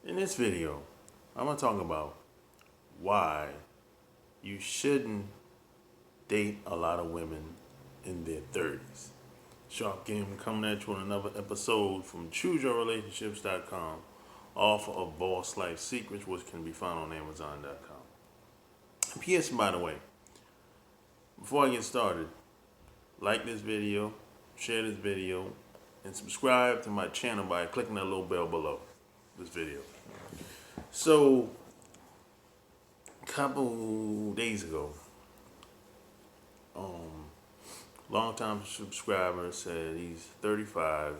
In this video, I'm going to talk about why you shouldn't date a lot of women in their 30s. Sharp Game coming at you on another episode from ChooseYourRelationships.com, author of Boss Life Secrets, which can be found on Amazon.com. P.S. by the way, before I get started, like this video, share this video, and subscribe to my channel by clicking that little bell below this video. So, a couple days ago, long-time subscriber said he's 35,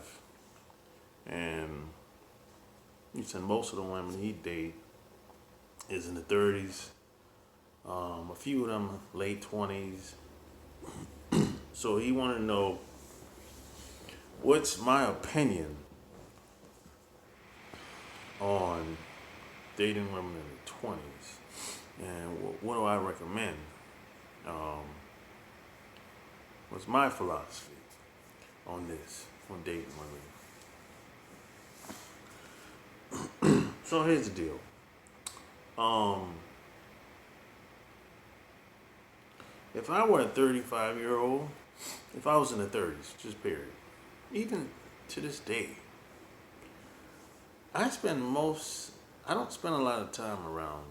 and he said most of the women he date is in the 30s. A few of them late 20s. So he wanted to know what's my opinion on dating women in the 20s, and what do I recommend? What's my philosophy on this, on dating women? So here's the deal. If I were a 35-year-old, if I was in the 30s, just period, even to this day, I don't spend a lot of time around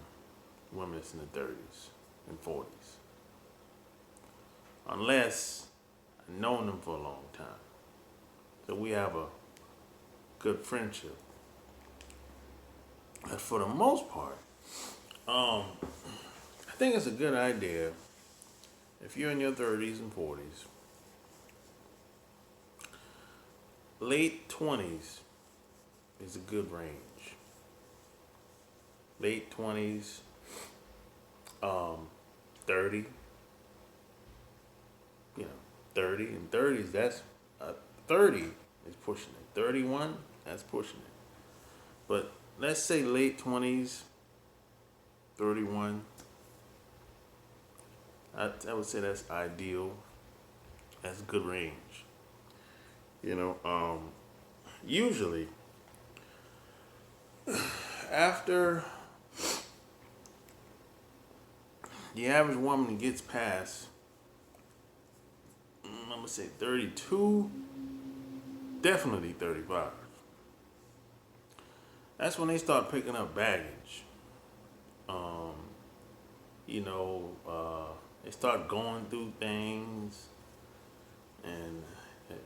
women that's in the 30s and 40s. Unless I've known them for a long time. So we have a good friendship. But for the most part, I think it's a good idea if you're in your 30s and 40s. Late 20s is a good range. Late 20s, 30. 30 and 30s, that's 30 is pushing it. 31, that's pushing it. But let's say late 20s, 31. I would say that's ideal. That's a good range. Usually after the average woman gets past, I'm gonna say 32, definitely 35. That's when they start picking up baggage. They start going through things, and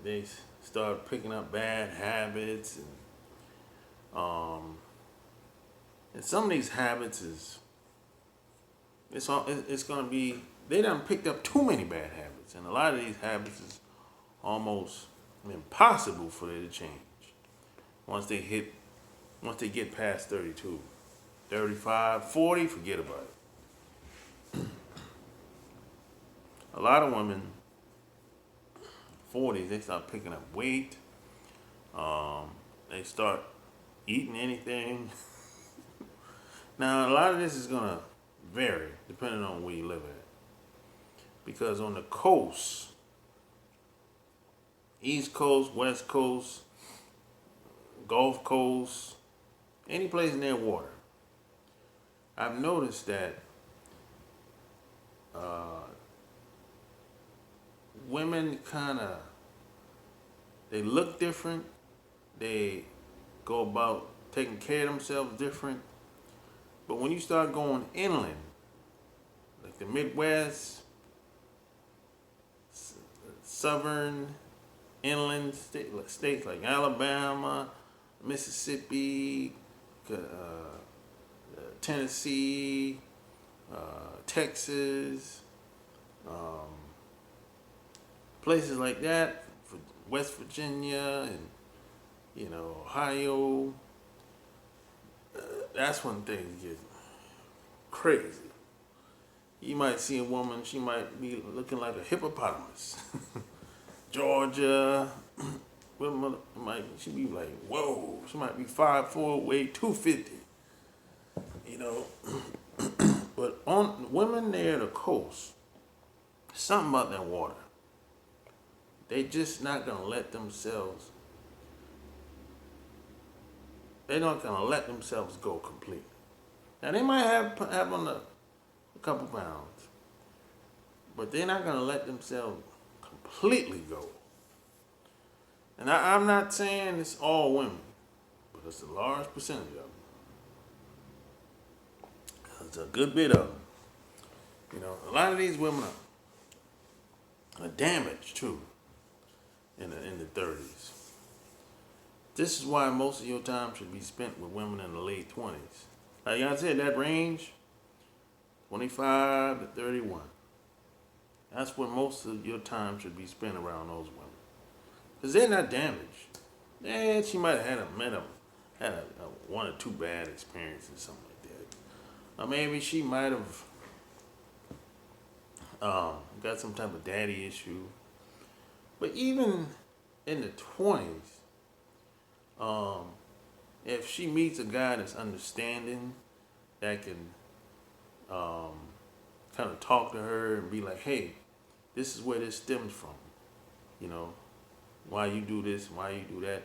they start picking up bad habits, and some of these habits it's gonna be, they done picked up too many bad habits, and a lot of these habits is almost impossible for them to change once they get past 32, 35, 40, forget about it. A lot of women 40s, they start picking up weight. They start eating anything. Now, a lot of this is gonna vary depending on where you live at. Because on the coast, East Coast, West Coast, Gulf Coast, any place near water, I've noticed that women they look different. They go about taking care of themselves different. But when you start going inland, like the Midwest, southern inland states like Alabama, Mississippi, Tennessee, Texas, places like that, West Virginia, and Ohio. That's when things get crazy. You might see a woman, she might be looking like a hippopotamus. Georgia, she be like, whoa, she might be 5'4", weigh 250. But on women near the coast, something about that water. They just not gonna let themselves they're not gonna let themselves go completely. Now they might have on a couple pounds, but they're not gonna let themselves completely go. And I'm not saying it's all women, but it's a large percentage of them. It's a good bit of them. You know, a lot of these women are damaged too in the 30s. This is why most of your time should be spent with women in the late 20s. Like I said, that range, 25 to 31. That's where most of your time should be spent around those women. Because they're not damaged. Yeah, she might have had a one or two bad experiences, something like that. Or maybe she might have got some type of daddy issue. But even in the 20s, if she meets a guy that's understanding, that can kind of talk to her and be like, hey, this is where this stems from. You know, why you do this, why you do that,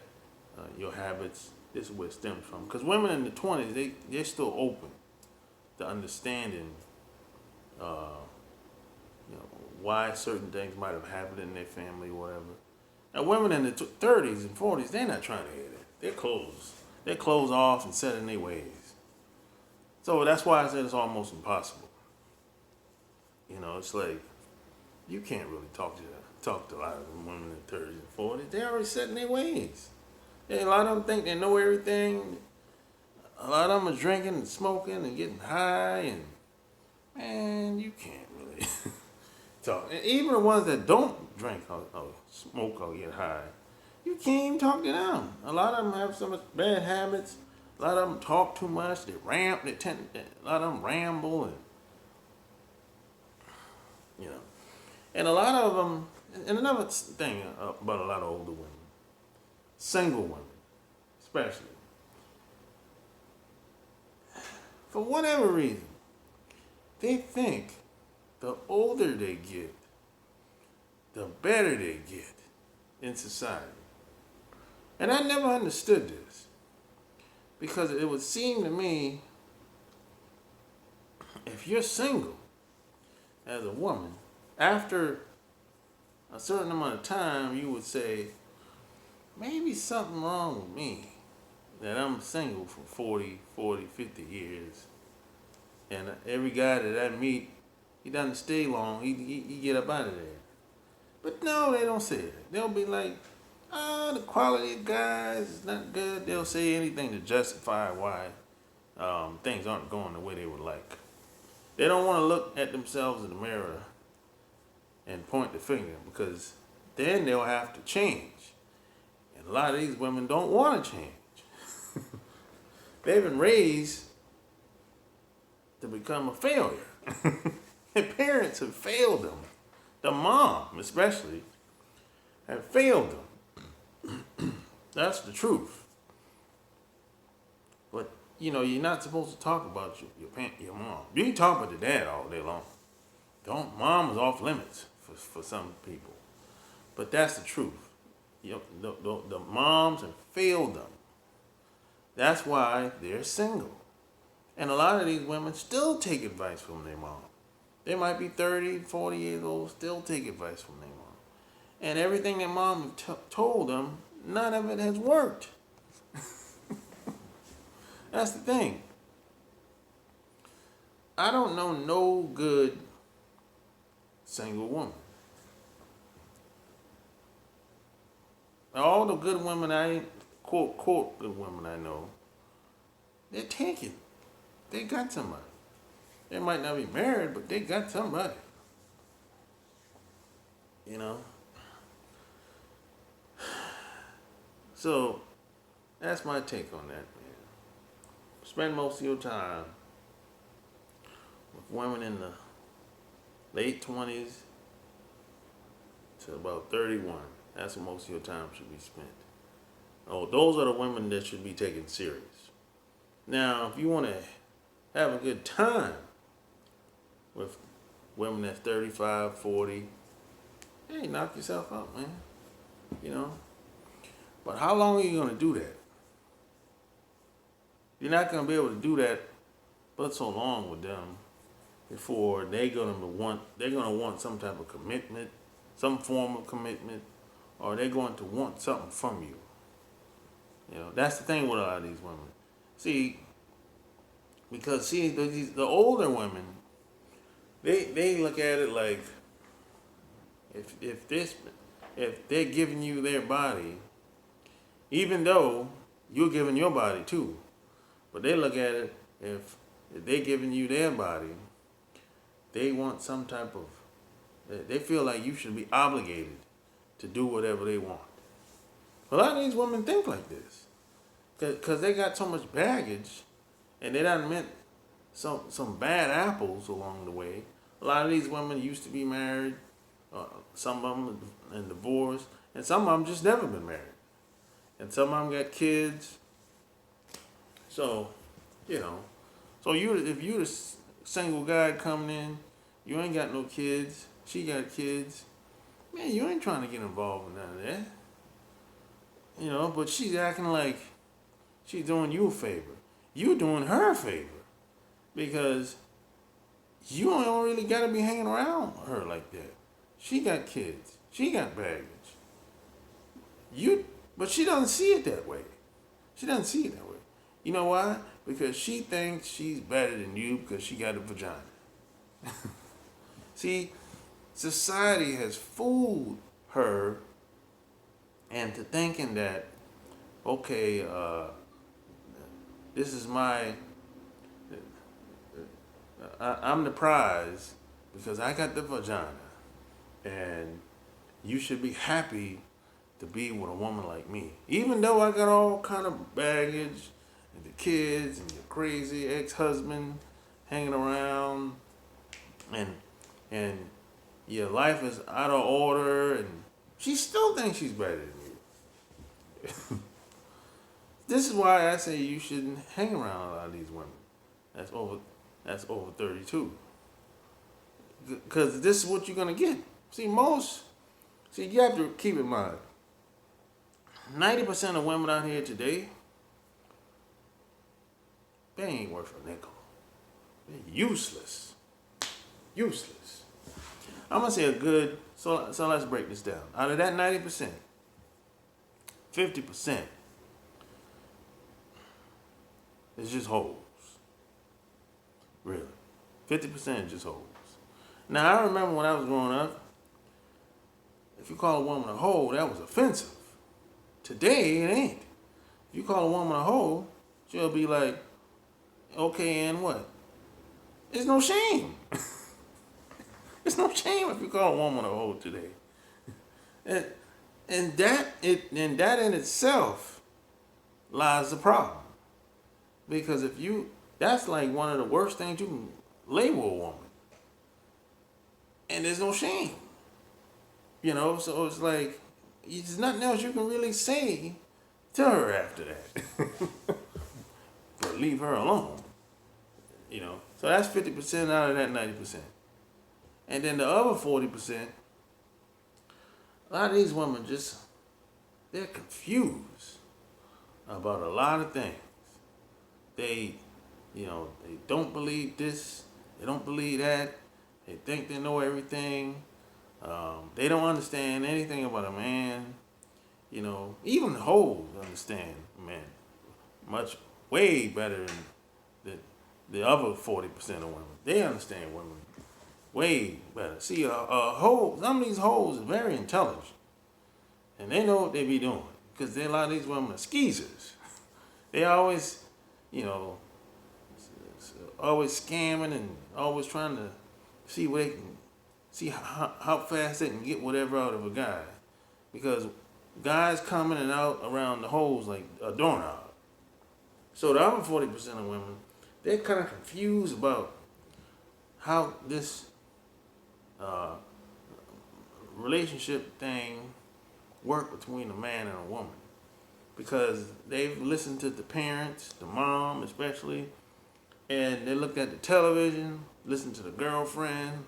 your habits, this is where it stems from. Because women in the 20s, they're still open to understanding, you know, why certain things might have happened in their family or whatever. Now, women in the 30s and 40s, they're not trying to hear that. They're closed off and set in their ways. So that's why I said it's almost impossible. You know, it's like you can't really talk to a lot of the women in the 30s and 40s. They're already set in their ways. A lot of them think they know everything. A lot of them are drinking and smoking and getting high, and man, you can't really talk. And even the ones that don't drink or smoke or get high, you can't even talk to them. A lot of them have some bad habits. A lot of them talk too much. A lot of them ramble, and you know. And a lot of them, and another thing about a lot of older women, single women, especially, for whatever reason, they think the older they get, the better they get in society. And I never understood this, because it would seem to me, if you're single as a woman, after a certain amount of time, you would say, maybe something wrong with me that I'm single for 40, 50 years. And every guy that I meet, he doesn't stay long. He get up out of there. But no, they don't say that. They'll be like, the quality of guys is not good. They'll say anything to justify why things aren't going the way they would like. They don't want to look at themselves in the mirror and point the finger, because then they'll have to change. And a lot of these women don't want to change. They've been raised to become a failure. Their parents have failed them. The mom, especially, have failed them. That's the truth. But, you know, you're not supposed to talk about your mom. You can talk about the dad all day long. Mom is off limits for some people. But that's the truth. The moms have failed them. That's why they're single. And a lot of these women still take advice from their mom. They might be 30, 40 years old, still take advice from their mom. And everything their mom told them, none of it has worked. That's the thing. I don't know no good single woman. All the good women quote good women I know, they're taken. They got somebody. They might not be married, but they got somebody. You know? So, that's my take on that, man. Spend most of your time with women in the late 20s to about 31. That's where most of your time should be spent. Oh, those are the women that should be taken serious. Now, if you want to have a good time with women that's 35, 40, hey, knock yourself out, man. You know? But how long are you going to do that? You're not gonna be able to do that but so long with them before they're gonna want some type of commitment, some form of commitment, or they're going to want something from you. You know, that's the thing with a lot of these women. See, because the older women, they look at it like if they're giving you their body, even though you're giving your body too, but they look at it if they're giving you their body, they want some type of they feel like you should be obligated to do whatever they want. A lot of these women think like this because they got so much baggage and they done met some bad apples along the way. A lot of these women used to be married, some of them and divorced, and some of them just never been married, and some of them got kids. So, you know, if you the single guy coming in, you ain't got no kids, she got kids, man, you ain't trying to get involved in none of that. You know, but she's acting like she's doing you a favor. You doing her a favor because you don't really got to be hanging around her like that. She got kids. She got baggage. But she doesn't see it that way. She doesn't see it that way. You know why? Because she thinks she's better than you because she got a vagina. See, society has fooled her into thinking that, okay, this is I'm the prize because I got the vagina, and you should be happy to be with a woman like me, even though I got all kind of baggage and the kids and your crazy ex-husband hanging around, and your life is out of order, and she still thinks she's better than you. This is why I say you shouldn't hang around a lot of these women. That's over 32. Because this is what you're gonna get. See, you have to keep in mind. 90% of women out here today, they ain't worth a nickel. They're useless. Useless. I'm gonna say so let's break this down. Out of that 90%, 50% is just hoes. Really. 50% is just hoes. Now, I remember when I was growing up, if you call a woman a hoe, that was offensive. Today, it ain't. If you call a woman a hoe, she'll be like, okay, and what? There's no shame. There's no shame if you call a woman a hoe today. And that in itself lies the problem. Because that's like one of the worst things you can label a woman. And there's no shame. You know, so it's like, there's nothing else you can really say to her after that. But leave her alone. You know, so that's 50% out of that 90%. And then the other 40%, a lot of these women they're confused about a lot of things. They don't believe this, they don't believe that, they think they know everything, they don't understand anything about a man. You know, even hoes understand men way better than the other 40% of women. They understand women way better. See, some of these hoes are very intelligent, and they know what they be doing because a lot of these women are skeezers. They always, always scamming and always trying to see how fast they can get whatever out of a guy, because guys coming and out around the hoes like a doorknob. So the other 40% of women, they're kind of confused about how this relationship thing work between a man and a woman, because they've listened to the parents, the mom especially, and they looked at the television, listened to the girlfriend,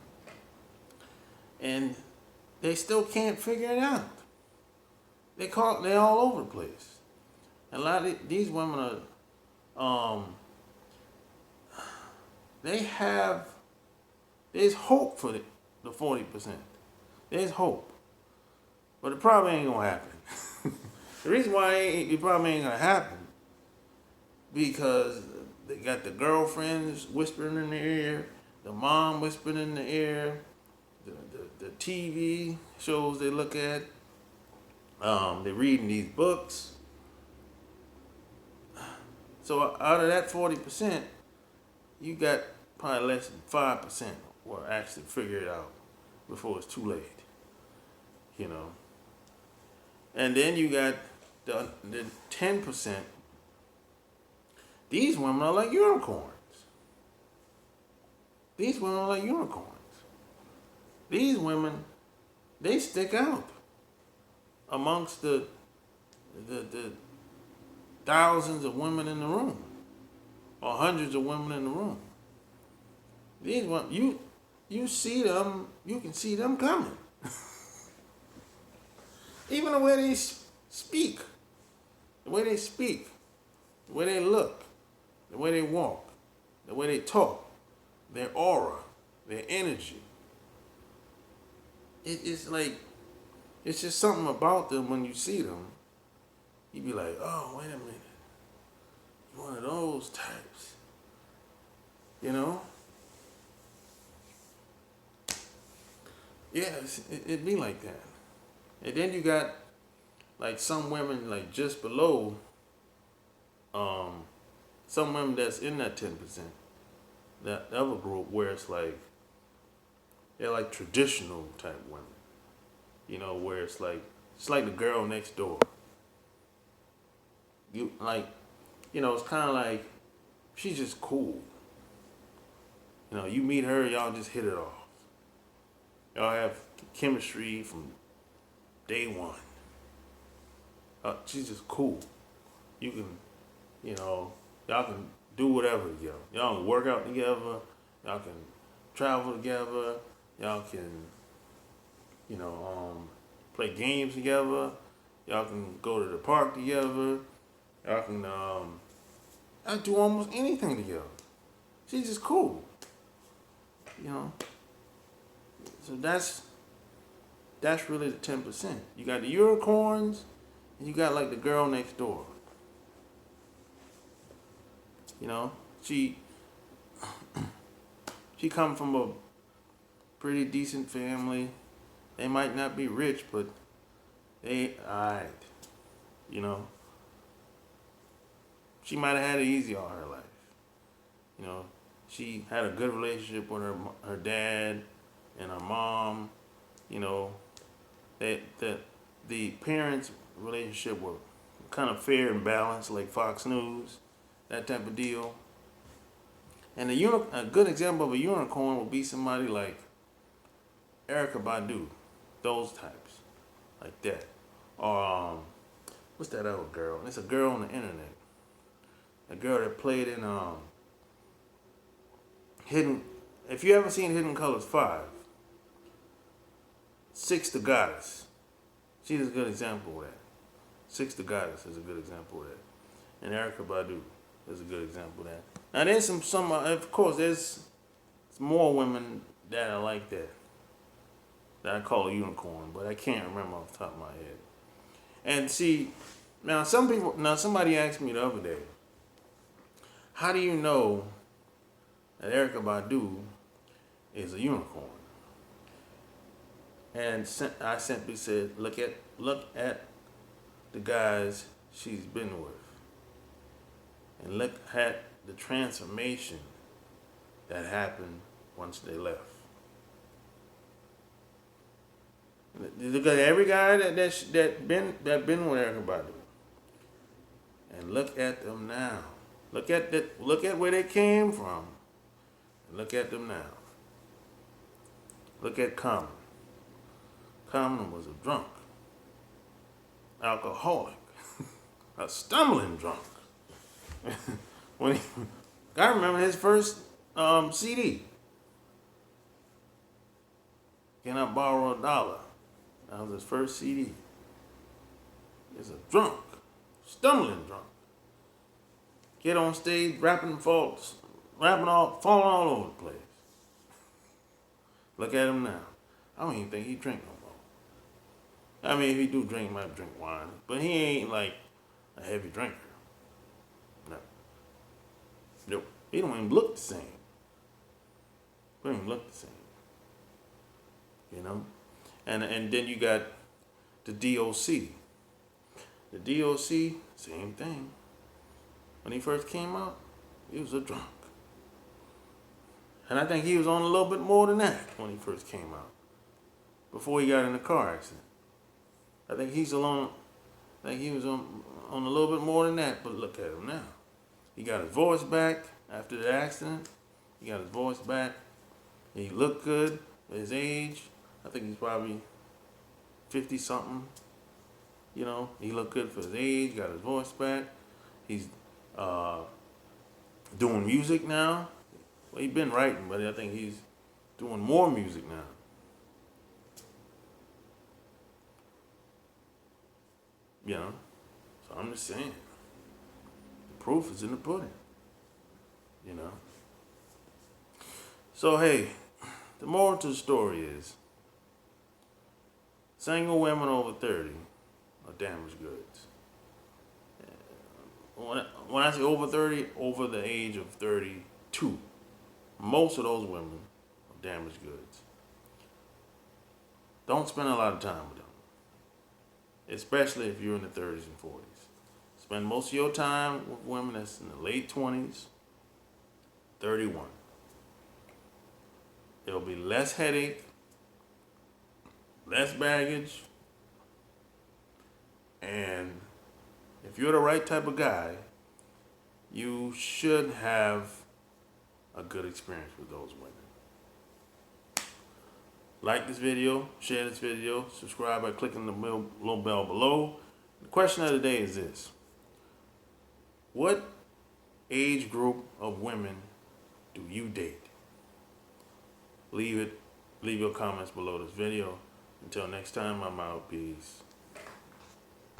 and they still can't figure it out. They're all over the place. And a lot of these women um, they have, there's hope for the 40%. There's hope, but it probably ain't gonna happen. The reason why it probably ain't gonna happen because they got the girlfriends whispering in their ear, the mom whispering in the ear, the TV shows they look at, they're reading these books. So out of that 40%, you got probably less than 5% will actually figure it out before it's too late, you know. And then you got the 10%. These women are like unicorns. These women are like unicorns. These women, they stick out amongst the thousands of women in the room, or hundreds of women in the room. These women, you see them, you can see them coming. Even the way they speak, the way they speak, the way they look, the way they walk, the way they talk, their aura, their energy. It's like, it's just something about them when you see them. You be like, oh, wait a minute. You're one of those types. You know? Yeah, it be like that. And then you got like some women like just below, some women that's in that 10%, that other group where it's like, they're like traditional type women. You know, where it's like the girl next door. You like, you know, it's kind of like, she's just cool. You know, you meet her, y'all just hit it off. Y'all have chemistry from day one. She's just cool. You can, you know, y'all can do whatever together. Y'all can work out together. Y'all can travel together. Y'all can, you know, play games together. Y'all can go to the park together. Y'all can do almost anything together. She's just cool. You know. So that's really the 10%. You got the unicorns, and you got like the girl next door. You know, she come from a pretty decent family. They might not be rich, but they alright. You know, she might have had it easy all her life. You know, she had a good relationship with her dad and her mom. You know, the parents' relationship were kind of fair and balanced, like Fox News, that type of deal. And a good example of a unicorn would be somebody like Erykah Badu, those types, like that. Or what's that other girl? It's a girl on the internet. A girl that played in Hidden. If you haven't seen Hidden Colors 5, Six the Goddess. She's a good example of that. Six the Goddess is a good example of that. And Erykah Badu is a good example of that. Now there's some of course there's more women that are like that I call a unicorn, but I can't remember off the top of my head. And see, somebody asked me the other day, how do you know that Erykah Badu is a unicorn? And I simply said, look at the guys she's been with, and look at the transformation that happened once they left. Look at every guy that been with Erykah Badu, and look at them now. Look at where they came from, and look at them now. Look at Common. Common was a drunk, alcoholic, a stumbling drunk. I remember his first CD. Can I borrow $1? That was his first CD. He's a drunk, stumbling drunk. get on stage, rapping falling all over the place. Look at him now. I don't even think he drink no more. I mean, if he do drink, he might drink wine, but he ain't like a heavy drinker. No. Nope. He don't even look the same. He don't even look the same. You know? And then you got the DOC. The DOC, same thing. When he first came out, he was a drunk. And I think he was on a little bit more than that when he first came out. Before he got in a car accident. I think he was on a little bit more than that, but look at him now. He got his voice back after the accident. He got his voice back. He looked good at his age. I think he's probably 50 something. You know, he looked good for his age, got his voice back. He's doing music now. Well, he's been writing, but I think he's doing more music now. You know, so I'm just saying, the proof is in the pudding. You know. So hey, the moral to the story is, single women over 30 are damaged goods. When I say over 30, over the age of 32, most of those women are damaged goods. Don't spend a lot of time with them, especially if you're in the 30s and 40s. Spend most of your time with women that's in the late 20s, 31. There'll be less headache, less baggage, and if you're the right type of guy, you should have a good experience with those women. Like this video, share this video, subscribe by clicking the little bell below. The question of the day is this: what age group of women do you date? Leave your comments below this video. Until next time, I'm out. Peace.